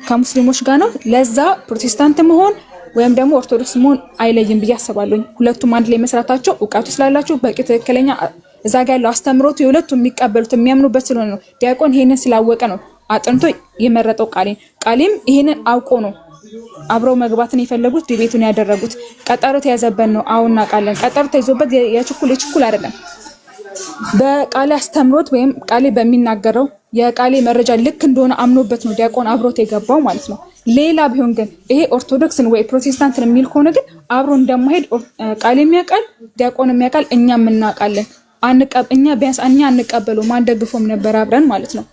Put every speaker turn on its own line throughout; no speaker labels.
ከሙስሊሞች ጋር ነው። ለዛ ፕሮቴስታንት መሆን ወይም ደግሞ ኦርቶዶክስ መሆን አይለይም ብዬ አስባለሁ። ሁለቱም አንድ ላይ መስራታቸው እውቀቱ ስላላቸው በቂ ትክክለኛ እዛ ጋር ያለው አስተምሮት የሁለቱም የሚቀበሉት የሚያምኑበት ስለሆነ ነው። ዲያቆን ይሄንን ስላወቀ ነው አጥንቶ የመረጠው ቃሌም ይሄንን አውቆ ነው አብረው መግባትን የፈለጉት ዲቤቱን ያደረጉት። ቀጠሮ ተያዘበት ነው አሁን አቃለን። ቀጠሮ ተይዞበት የችኩል አይደለም። በቃሌ አስተምሮት ወይም ቃሌ በሚናገረው የቃሌ መረጃ ልክ እንደሆነ አምኖበት ነው ዲያቆን አብሮት የገባው ማለት ነው። ሌላ ቢሆን ግን ይሄ ኦርቶዶክስን ወይ ፕሮቴስታንትን የሚል ከሆነ ግን አብሮ እንደማይሄድ ቃሌ የሚያውቃል፣ ዲያቆን የሚያውቃል፣ እኛም እናውቃለን። እኛ ቢያንስ እኛ አንቀበለው ማንደግፎም ነበር አብረን ማለት ነው።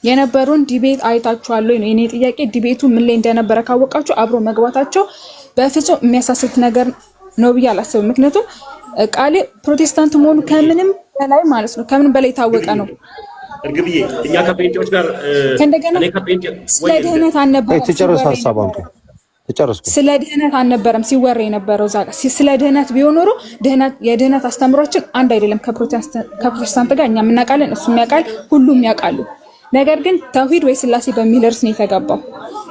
የነበሩን ዲቤት አይታችኋል ወይ ነው የኔ ጥያቄ። ዲቤቱ ምን ላይ እንደነበረ ካወቃችሁ አብሮ መግባታቸው በፍጹም የሚያሳስት ነገር ነው ብዬ አላስብም። ምክንያቱም ቃሌ ፕሮቴስታንት መሆኑ ከምንም በላይ ማለት ነው ከምንም በላይ ታወቀ ነው።
እርግብዬ እኛ ከጴንጤዎች ጋር
እኔ ከጴንጤ ስለ ድህነት አልነበረም ስለ ድህነት አልነበረም ሲወራ የነበረው እዛ ጋር። ስለ ድህነት ቢሆን ኖሮ የድህነት አስተምሮችን አንድ አይደለም ከፕሮቴስታንት ጋር እኛ እናውቃለን፣ እሱ ያውቃል፣ ሁሉም ያውቃሉ። ነገር ግን ተውሂድ ወይ ስላሴ በሚል እርስ ነው የተገባው።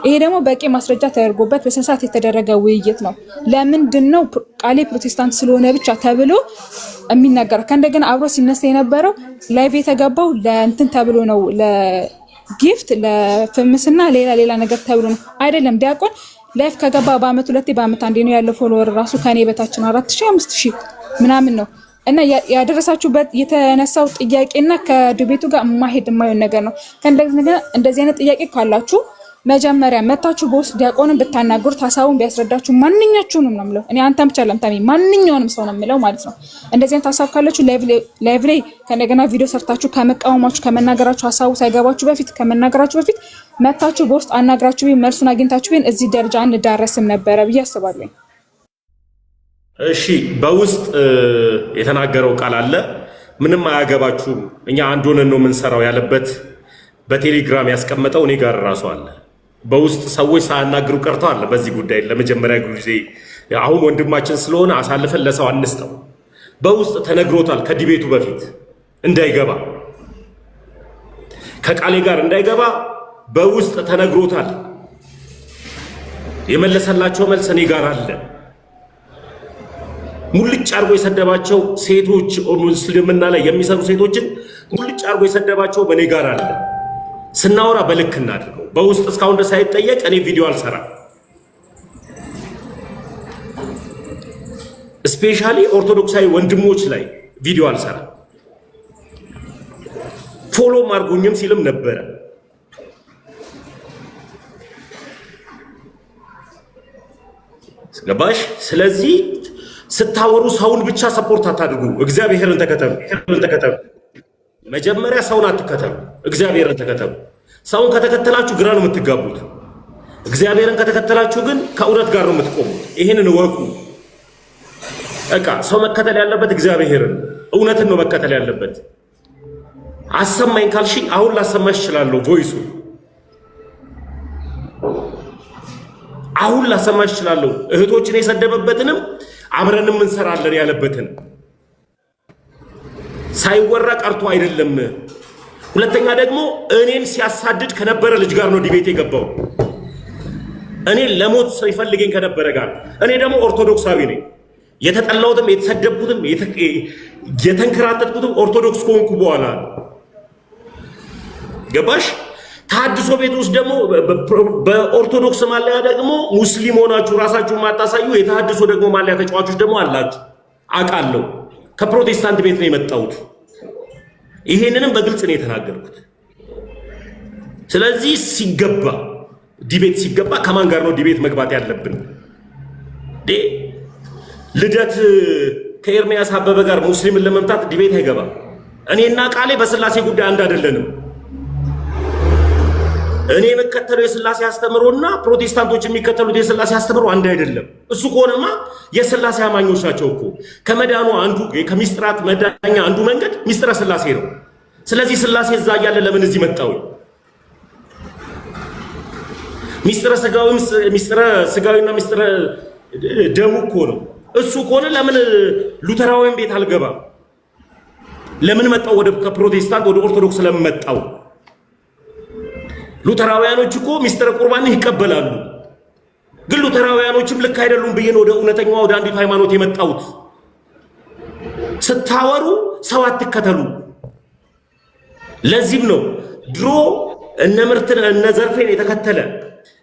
ይሄ ደግሞ በቂ ማስረጃ ተደርጎበት በስንሳት የተደረገ ውይይት ነው። ለምንድን ነው ቃሌ ፕሮቴስታንት ስለሆነ ብቻ ተብሎ የሚናገረው? ከእንደገና አብሮ ሲነሳ የነበረው ላይቭ የተገባው ለእንትን ተብሎ ነው፣ ለጊፍት ለፍምስና ሌላ ነገር ተብሎ ነው አይደለም። ዲያቆን ላይቭ ከገባ በአመት ሁለቴ በአመት አንዴ ነው ያለው። ፎሎወር ራሱ ከኔ በታች ነው 4000 5000 ምናምን ነው። እና ያደረሳችሁበት የተነሳው ጥያቄና ከዲቤቱ ጋር ማሄድ የማይሆን ነገር ነው። እንደዚህ አይነት ጥያቄ ካላችሁ መጀመሪያ መታችሁ በውስጥ ዲያቆንን ብታናገሩት ሐሳቡን ቢያስረዳችሁ ማንኛችሁንም ነው የምለው። እኔ አንተም ብቻ ለምታሚ ማንኛውንም ሰው ነው የምለው ማለት ነው። እንደዚህ አይነት ሐሳብ ካላችሁ ላይቭ ላይ ከእንደገና ቪዲዮ ሰርታችሁ ከመቃወማችሁ ከመናገራችሁ ሐሳቡ ሳይገባችሁ በፊት ከመናገራችሁ በፊት መታችሁ በውስጥ አናግራችሁ ቢሆን መልሱን አግኝታችሁ ቢሆን እዚህ ደረጃ አንዳረስም ነበረ ብዬ አስባለሁ።
እሺ በውስጥ የተናገረው ቃል አለ። ምንም አያገባችሁም እኛ አንድ ሆነን ነው የምንሰራው ያለበት በቴሌግራም ያስቀመጠው እኔ ጋር ራሱ አለ። በውስጥ ሰዎች ሳያናግሩ ቀርተዋል። በዚህ ጉዳይ ለመጀመሪያ ጊዜ አሁን ወንድማችን ስለሆነ አሳልፈን ለሰው አንስተው በውስጥ ተነግሮታል። ከዲቤቱ በፊት እንዳይገባ ከቃሌ ጋር እንዳይገባ በውስጥ ተነግሮታል። የመለሰላቸው መልስ እኔ ጋር አለ። ሙልጭ አርጎ የሰደባቸው ሴቶች ሙስሊምና ላይ የሚሰሩ ሴቶችን ሙልጭ አርጎ የሰደባቸው በኔ ጋር አለ። ስናወራ በልክ እናድርገው። በውስጥ እስካሁን ድረስ ሳይጠየቅ እኔ ቪዲዮ አልሰራም። ስፔሻሊ ኦርቶዶክሳዊ ወንድሞች ላይ ቪዲዮ አልሰራም። ፎሎ አርጉኝም ሲልም ነበረ። ገባሽ? ስለዚህ ስታወሩ ሰውን ብቻ ሰፖርት አታድርጉ። እግዚአብሔርን ተከተሉ። መጀመሪያ ሰውን አትከተሉ፣ እግዚአብሔርን ተከተሉ። ሰውን ከተከተላችሁ ግራ ነው የምትጋቡት። እግዚአብሔርን ከተከተላችሁ ግን ከእውነት ጋር ነው የምትቆሙት። ይሄንን ወቁ። በቃ ሰው መከተል ያለበት እግዚአብሔርን እውነትን ነው መከተል ያለበት። አሰማኝ ካልሽኝ አሁን ላሰማሽ እችላለሁ። ቮይሱ አሁን ላሰማሽ እችላለሁ። እህቶችን የሰደበበትንም አብረንም እንሰራለን ያለበትን ሳይወራ ቀርቶ አይደለም። ሁለተኛ ደግሞ እኔን ሲያሳድድ ከነበረ ልጅ ጋር ነው ዲቤት የገባው። እኔ ለሞት ሰው ይፈልገኝ ከነበረ ጋር። እኔ ደግሞ ኦርቶዶክሳዊ ነኝ። የተጠላሁትም የተሰደብኩትም የተንከራተትኩትም ኦርቶዶክስ ከሆንኩ በኋላ ገባሽ? ታድሶ ቤት ውስጥ ደግሞ በኦርቶዶክስ ማሊያ ደግሞ ሙስሊም ሆናችሁ ራሳችሁን ማታሳዩ የታድሶ ደግሞ ማሊያ ተጫዋቾች ደግሞ አላችሁ። አውቃለሁ። ከፕሮቴስታንት ቤት ነው የመጣሁት። ይሄንንም በግልጽ ነው የተናገርኩት። ስለዚህ ዲቤት ሲገባ ከማን ጋር ነው ዲቤት መግባት ያለብን? ልደት ከኤርሚያስ አበበ ጋር ሙስሊምን ለመምታት ዲቤት አይገባም። እኔና ቃሌ በስላሴ ጉዳይ አንድ አይደለንም። እኔ የምከተለው የስላሴ አስተምሮና ፕሮቴስታንቶች የሚከተሉት የስላሴ አስተምሮ አንድ አይደለም። እሱ ከሆነማ የስላሴ አማኞች ናቸው እኮ። ከመዳኑ አንዱ ከሚስጥራት መዳኛ አንዱ መንገድ ሚስጥረ ስላሴ ነው። ስለዚህ ስላሴ እዛ እያለ ለምን እዚህ መጣው? ሚስጥረ ስጋዊና ሚስጥረ ደሙ እኮ ነው። እሱ ከሆነ ለምን ሉተራዊን ቤት አልገባም? ለምን መጣው? ወደ ከፕሮቴስታንት ወደ ኦርቶዶክስ ለምን መጣው? ሉተራውያኖች እኮ ሚስጥረ ቁርባንን ይቀበላሉ። ግን ሉተራውያኖችም ልክ አይደሉም ብዬ ነው ወደ እውነተኛው ወደ አንዲት ሃይማኖት የመጣሁት። ስታወሩ ሰው አትከተሉ። ለዚህም ነው ድሮ እነ ምርትን እነ ዘርፌን የተከተለ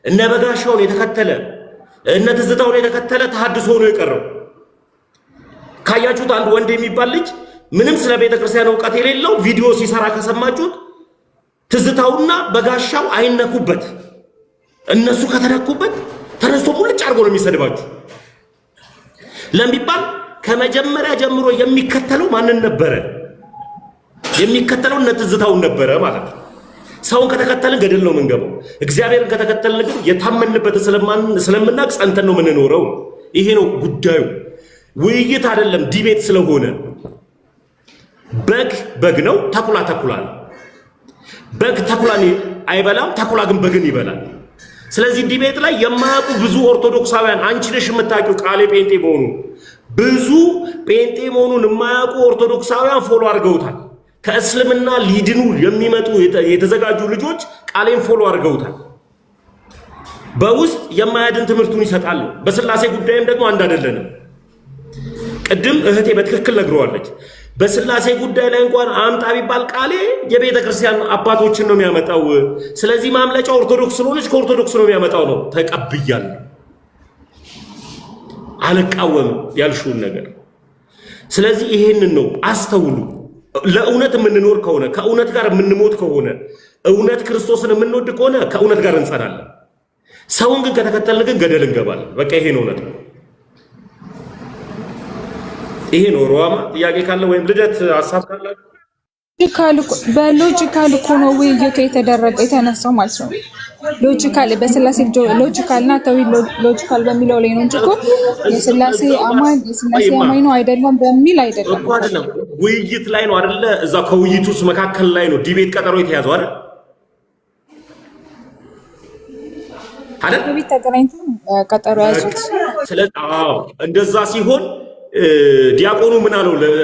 እነ በጋሻውን የተከተለ እነ ትዝታውን የተከተለ ተሐድሶ ነው የቀረው። ካያችሁት አንድ ወንድ የሚባል ልጅ ምንም ስለ ቤተክርስቲያን ዕውቀት የሌለው ቪዲዮ ሲሰራ ከሰማችሁት ትዝታውና በጋሻው አይነኩበት። እነሱ ከተነኩበት ተነስቶ ሙልጭ አድርጎ ነው የሚሰድባችሁ። ለሚባል ከመጀመሪያ ጀምሮ የሚከተለው ማንን ነበረ? የሚከተለው እነ ትዝታውን ነበረ ማለት ነው። ሰውን ከተከተልን ገደል ነው የምንገባው። እግዚአብሔርን ከተከተልን ግን የታመንበት ስለምናቅ ጸንተን ነው የምንኖረው። ይሄ ነው ጉዳዩ። ውይይት አይደለም ዲቤት ስለሆነ በግ ነው፣ ተኩላ ተኩላ ነው። በግ ተኩላን አይበላም፣ ተኩላ ግን በግን ይበላል። ስለዚህ ዲቤት ላይ የማያውቁ ብዙ ኦርቶዶክሳውያን አንቺ ነሽ የምታውቂው ቃሌ ጴንጤ መሆኑን ብዙ ጴንጤ መሆኑን የማያውቁ ኦርቶዶክሳውያን ፎሎ አድርገውታል። ከእስልምና ሊድኑ የሚመጡ የተዘጋጁ ልጆች ቃሌን ፎሎ አድርገውታል። በውስጥ የማያድን ትምህርቱን ይሰጣሉ። በስላሴ ጉዳይም ደግሞ አንድ አይደለንም። ቅድም እህቴ በትክክል ነግረዋለች። በስላሴ ጉዳይ ላይ እንኳን አምጣ ቢባል ቃሌ የቤተ ክርስቲያን አባቶችን ነው የሚያመጣው። ስለዚህ ማምለጫ ኦርቶዶክስ ስለሆነች ከኦርቶዶክስ ነው የሚያመጣው ነው። ተቀብያለሁ፣ አልቃወምም ያልሽውን ነገር። ስለዚህ ይሄንን ነው አስተውሉ። ለእውነት የምንኖር ከሆነ ከእውነት ጋር የምንሞት ከሆነ እውነት ክርስቶስን የምንወድ ከሆነ ከእውነት ጋር እንጸናለን። ሰውን ግን ከተከተልን ግን ገደል እንገባለን። በቃ ይሄ ነው እውነት። ይሄ ነው። ሮማ ጥያቄ ካለ ወይም ልደት ሀሳብ ካለ
በሎጂካል እኮ ነው ውይይቱ የተደረገ የተነሳው ማለት ነው። ሎጂካል በስላሴ ሎጂካል እና ተውሂድ ሎጂካል በሚለው ላይ ነው እንጂ እኮ የስላሴ አማኝ ነው አይደለም በሚል አይደለም
እኮ አይደለም። ውይይት ላይ ነው አይደለ? እዛ ከውይይቱስ መካከል ላይ ነው ዲቤት ቀጠሮ የተያዘው አይደል?
ዲቤት ተገናኝቶ ቀጠሮ ያዙት።
ስለዚህ እንደዛ ሲሆን ዲያቆኑ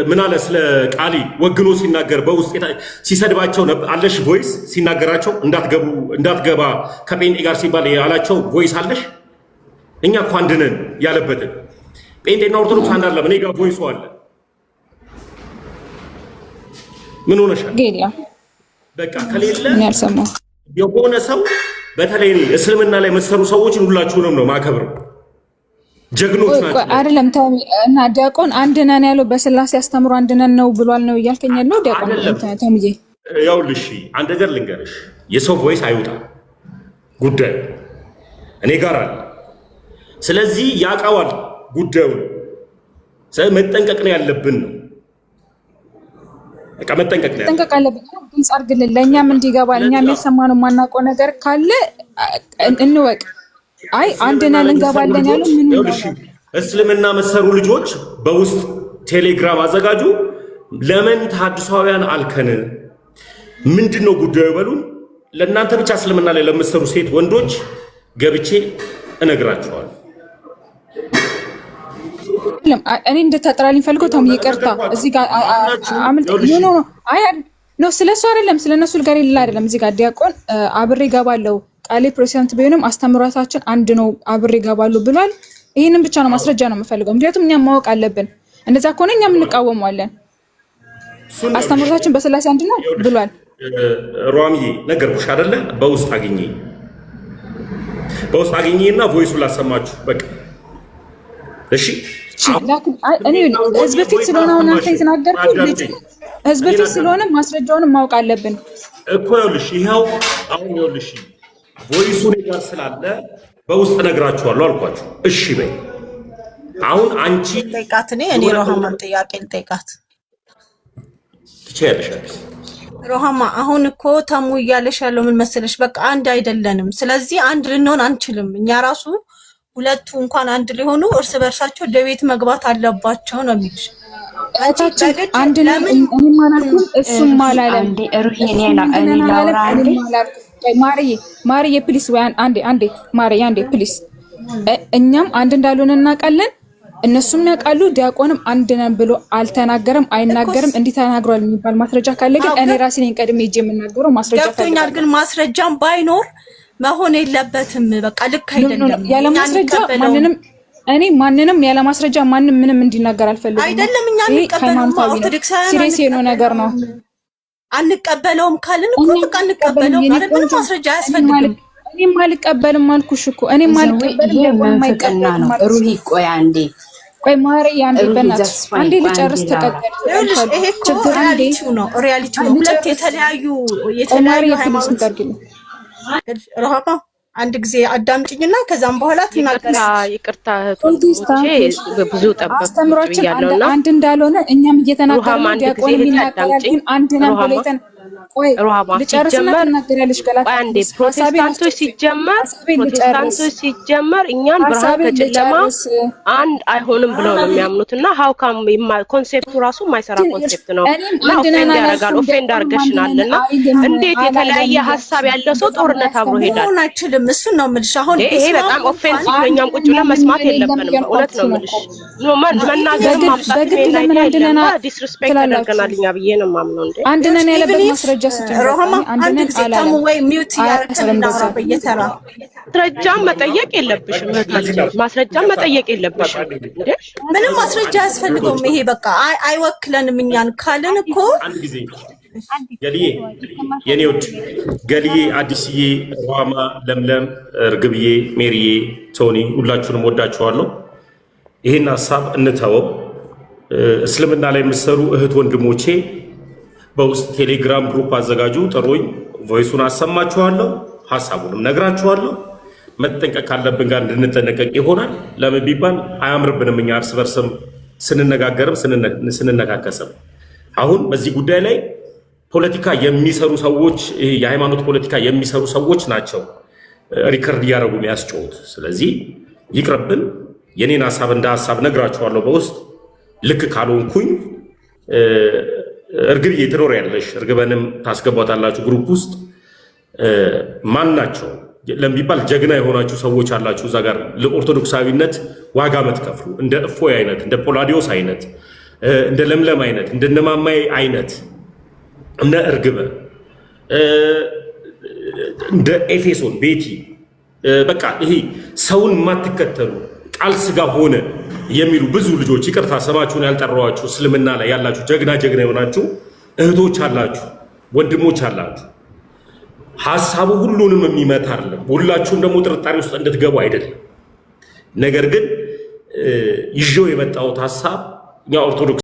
ምን አለ ስለ ቃሊ ወግኖ ሲናገር በውስጥ ሲሰድባቸው አለሽ ቮይስ ሲናገራቸው እንዳትገባ ከጴንጤ ጋር ሲባል ያላቸው ቮይስ አለሽ። እኛ እኮ አንድ ነን ያለበትን ጴንጤና ኦርቶዶክስ አንድ አይደለም። እኔ ጋር ቮይሱ አለ። ምን ሆነሻል? በቃ ከሌለ የሆነ ሰው በተለይ እስልምና ላይ መሰሩ ሰዎችን ሁላችሁንም ነው ማከብረው። ጀግኖች ናቸው
አይደለም? እና ዲያቆን አንድ ነን ያለው በስላሴ አስተምሮ አንድ ነን ነው ብሏል ነው እያልከኝ ያለው ዲያቆን ተምዬ?
ያውልሽ አንድ ነገር ልንገርሽ፣ የሰው ቮይስ አይውጣ ጉዳዩ እኔ ጋር አለ። ስለዚህ ያውቃዋል ጉዳዩን። ስለዚህ መጠንቀቅ ነው ያለብን ነው በቃ መጠንቀቅ ነው
ያለብን። ግልጽ አድርግልን ለእኛም እንዲገባል። እኛም የሰማነው የማናውቀው ነገር ካለ እንወቅ። አይ አንድ ነን እንገባለን ያለው ምን ነው?
እስልምና መሰሩ ልጆች በውስጥ ቴሌግራም አዘጋጁ። ለምን ተሐድሷውያን አልከን? ምንድነው ጉዳዩ በሉን። ለእናንተ ብቻ እስልምና ላይ ለምትሰሩ ሴት ወንዶች ገብቼ እነግራቸዋለሁ።
እኔ እንደተጠራልኝ ፈልገው ተው ይቅርታ፣ እዚህ ጋር ነው ስለሱ አይደለም ስለነሱ ጋር ይላ አይደለም። እዚህ ጋር ዲያቆን አብሬ ገባለው ቃሌ ፕሬሲደንት ቢሆንም አስተምሯታችን አንድ ነው አብሬ ገባለው ብሏል። ይሄንን ብቻ ነው ማስረጃ ነው የምፈልገው፣ ምክንያቱም እኛም ማወቅ አለብን። እንደዛ ከሆነ እኛም እንቃወመዋለን። አስተምሯታችን በስላሴ አንድ ነው ብሏል።
ሮሚዬ ነገርኩሽ አይደለ? በውስጥ አግኝኝና ቮይሱን ላሰማችሁ በቃ እሺ።
እኔ ህዝብ ፊት ስለሆነ አሁን አንተ የተናገርከው ልጅ ህዝብ ፊት ስለሆነ ማስረጃውን ማወቅ አለብን
እኮ። ይኸውልሽ ይኸው አሁን ይኸውልሽ ቮይሱ ጋር ስላለ በውስጥ ነግራችኋለሁ አልኳችሁ። እሺ በይ አሁን አንቺ
ጠይቃት። እኔ ሮሃማን ጥያቄ ልጠይቃት
ትችያለሽ።
ሮሃማ አሁን እኮ ተሙ እያለሽ ያለው ምን መሰለሽ፣ በቃ አንድ አይደለንም። ስለዚህ አንድ ልንሆን አንችልም። እኛ ራሱ ሁለቱ እንኳን አንድ ሊሆኑ እርስ በርሳቸው ደቤት መግባት አለባቸው ነው የሚልሽ።
አንድ ለምን ማናልኩ እሱም ማላለም ማርዬ ፕሊስ ወይ አንዴ ማርዬ አንዴ ፕሊስ። እኛም አንድ እንዳልሆነ እናውቃለን። እነሱም ያውቃሉ። ዲያቆንም አንድ ነን ብሎ አልተናገረም አይናገርም። እንዲህ ተናግሯል የሚባል ማስረጃ ካለ ግን እኔ ራሴ ነኝ ቀድሜ ሄጄ የምናገረው ማስረጃ
ገብቶኛል። ግን ማስረጃም ባይኖር መሆን የለበትም። በቃ ልክ አይደለም።
ያለ ማስረጃ ማንንም ያለ ማስረጃ ማንም ምንም እንዲናገር አልፈልግም።
አይደለም እኛ አንቀበለውም። ኦርቶዶክሳውያን
ሲሪየስ የሆነ ነገር ነው።
አንቀበለውም ካልን እኮ በቃ አንቀበለውም ማለት ምንም ማስረጃ አያስፈልግም።
እኔም አልቀበልም አልኩሽ እኮ እኔም አልቀበልም።
የማይቀበል ነው። ሩሂ ቆይ አንዴ
ቆይ ማሪ አንዴ በእናትሽ አንዴ ልጨርስ ተቀበል።
ይሄ እኮ ሪያሊቲው ነው። ሁለት የተለያዩ ሃይማኖት ረሃባ አንድ ጊዜ አዳምጪኝና ከዛም በኋላ ትናገራለሽ።
ይቅርታ እህቶቼ ብዙ ጠበቅኩ ብያለሁና
አንድ እንዳልሆነ እኛም እየተናገርን ዲያቆን የሚናገራል ግን አንድ ነን ብለይተን ቆይ ልጨርስና ትናገራለሽ።
አንዴ ፕሮቴስታንቶች ሲጀመር እኛን ብርሃን ከጨለማ አንድ አይሆንም ብለው ነው የሚያምኑትና ሃው ካም ኮንሴፕቱ ራሱ የማይሰራ ኮንሴፕት ነው። ኦፌንድ ያደርጋል። ኦፌንድ አድርገሽናልና እንዴት የተለያየ ሀሳብ ያለው ሰው ጦርነት አብሮ ሄዳል?
አይችልም። እሱን ነው የምልሽ። አሁን
ይሄ በጣም ኦፌንሲቭ ነው። እኛም ቁጭ ብለን መስማት የለብንም። እውነት ነው የምልሽ። መናገር ማምጣት ነው። ዲስሪስፔክት ተደርገናል እኛ ብዬ ነው የማምነው። እንዴ
አንድ ነን ያለበት ማስረጃ
ሮሃማ አንድ ጊዜ ታሙ ወይ ሚውት ያረከና በየተራ
ማስረጃም መጠየቅ የለብሽም። ማስረጃም መጠየቅ የለብሽም። እንዴ
ምንም ማስረጃ ያስፈልገውም። ይሄ በቃ አይወክለንም እኛን ካልን እኮ
አንድ ጊዜ ገልዬ የኔዎች ገልዬ አዲስዬ ሮሃማ ለምለም እርግብዬ ሜሪዬ ቶኒ ሁላችሁንም ወዳችኋለሁ። ይሄን ሐሳብ እንተወው። እስልምና ላይ የምትሰሩ እህት ወንድሞቼ በውስጥ ቴሌግራም ግሩፕ አዘጋጁ፣ ጥሩኝ፣ ቮይሱን አሰማችኋለሁ፣ ሐሳቡንም ነግራችኋለሁ። መጠንቀቅ ካለብን ጋር እንድንጠነቀቅ ይሆናል። ለምን ቢባል አያምርብንም እኛ እርስ በርስም ስንነጋገርም ስንነካከስም። አሁን በዚህ ጉዳይ ላይ ፖለቲካ የሚሰሩ ሰዎች የሃይማኖት ፖለቲካ የሚሰሩ ሰዎች ናቸው ሪከርድ እያደረጉ የሚያስጨውት። ስለዚህ ይቅርብን። የኔን ሐሳብ እንደ ሐሳብ ነግራችኋለሁ በውስጥ ልክ ካልሆንኩኝ እርግብዬ ትኖሪያለሽ፣ እርግበንም ታስገቧታላችሁ ግሩፕ ውስጥ። ማን ናቸው ለሚባል ጀግና የሆናችሁ ሰዎች አላችሁ እዛ ጋር ለኦርቶዶክሳዊነት ዋጋ መትከፍሉ እንደ እፎይ አይነት እንደ ፖላዲዮስ አይነት እንደ ለምለም አይነት እንደ ነማማይ አይነት እነ እርግበ እንደ ኤፌሶን ቤቲ በቃ ይሄ ሰውን የማትከተሉ ቃል ስጋ ሆነ የሚሉ ብዙ ልጆች ይቅርታ ስማችሁን ያልጠራዋችሁ እስልምና ላይ ያላችሁ ጀግና የሆናችሁ እህቶች አላችሁ፣ ወንድሞች አላችሁ። ሐሳቡ ሁሉንም የሚመታ አይደለም። ሁላችሁም ደግሞ ጥርጣሬ ውስጥ እንድትገቡ አይደለም። ነገር ግን ይዤው የመጣሁት ሐሳብ እኛ ኦርቶዶክስ